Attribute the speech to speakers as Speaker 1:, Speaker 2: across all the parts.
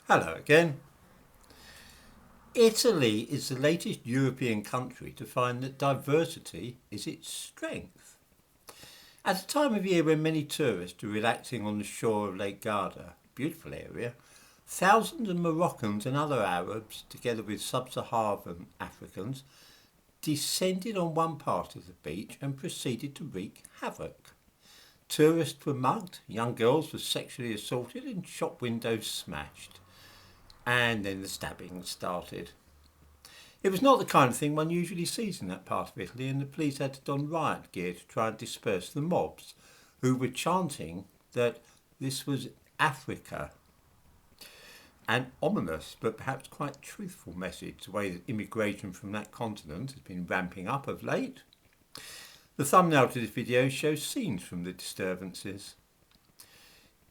Speaker 1: Hello again. Italy is the latest European country to find that diversity is its strength. At a time of year when many tourists are relaxing on the shore of Lake Garda, beautiful area, thousands of Moroccans and other Arabs, together with sub-Saharan Africans, descended on one part of the beach and proceeded to wreak havoc. Tourists were mugged, young girls were sexually assaulted and shop windows smashed. And then the stabbing started. It was not the kind of thing one usually sees in that part of Italy, and the police had to don riot gear to try and disperse the mobs, who were chanting that this was Africa. An ominous but perhaps quite truthful message, the way that immigration from that continent has been ramping up of late. The thumbnail to this video shows scenes from the disturbances.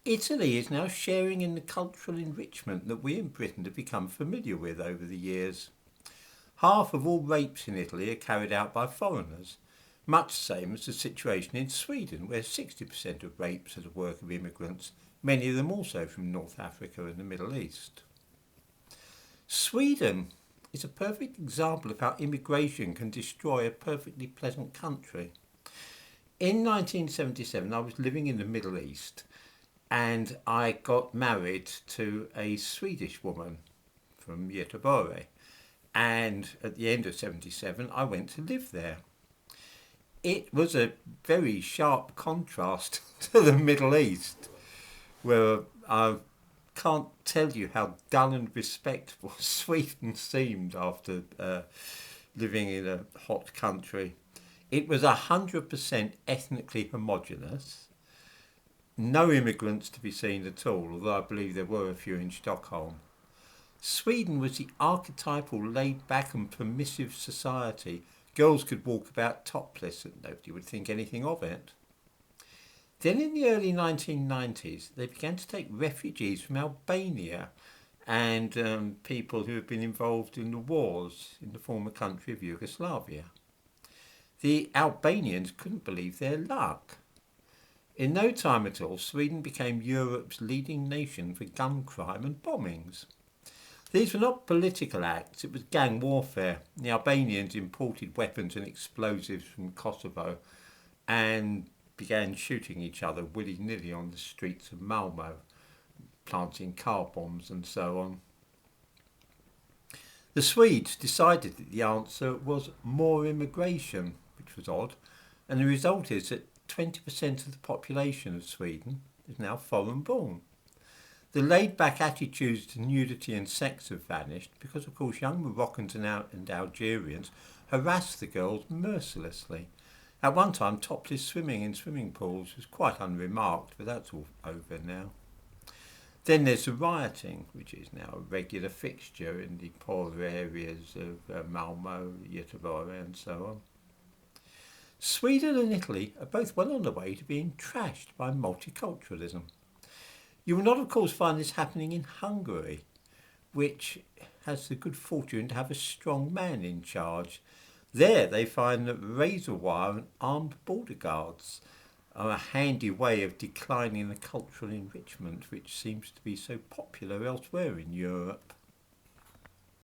Speaker 1: Italy is now sharing in the cultural enrichment that we in Britain have become familiar with over the years. Half of all rapes in Italy are carried out by foreigners, much the same as the situation in Sweden, where 60% of rapes are the work of immigrants, many of them also from North Africa and the Middle East. Sweden is a perfect example of how immigration can destroy a perfectly pleasant country. In 1977, I was living in the Middle East and I got married to a Swedish woman from Göteborg. And at the end of 77, I went to live there. It was a very sharp contrast to the Middle East, where I can't tell you how dull and respectable Sweden seemed after living in a hot country. It was 100% ethnically homogenous. No immigrants to be seen at all, although I believe there were a few in Stockholm. Sweden was the archetypal laid-back and permissive society. Girls could walk about topless and nobody would think anything of it. Then in the early 1990s, they began to take refugees from Albania and people who had been involved in the wars in the former country of Yugoslavia. The Albanians couldn't believe their luck. In no time at all, Sweden became Europe's leading nation for gun crime and bombings. These were not political acts, it was gang warfare. The Albanians imported weapons and explosives from Kosovo and began shooting each other willy-nilly on the streets of Malmo, planting car bombs and so on. The Swedes decided that the answer was more immigration, which was odd, and the result is that 20% of the population of Sweden is now foreign-born. The laid-back attitudes to nudity and sex have vanished because, of course, young Moroccans and Algerians harassed the girls mercilessly. At one time, topless swimming in swimming pools was quite unremarked, but that's all over now. Then there's the rioting, which is now a regular fixture in the poorer areas of Malmo, Göteborg and so on. Sweden and Italy are both well on the way to being trashed by multiculturalism. You will not, of course, find this happening in Hungary, which has the good fortune to have a strong man in charge. There they find that razor wire and armed border guards are a handy way of declining the cultural enrichment which seems to be so popular elsewhere in Europe.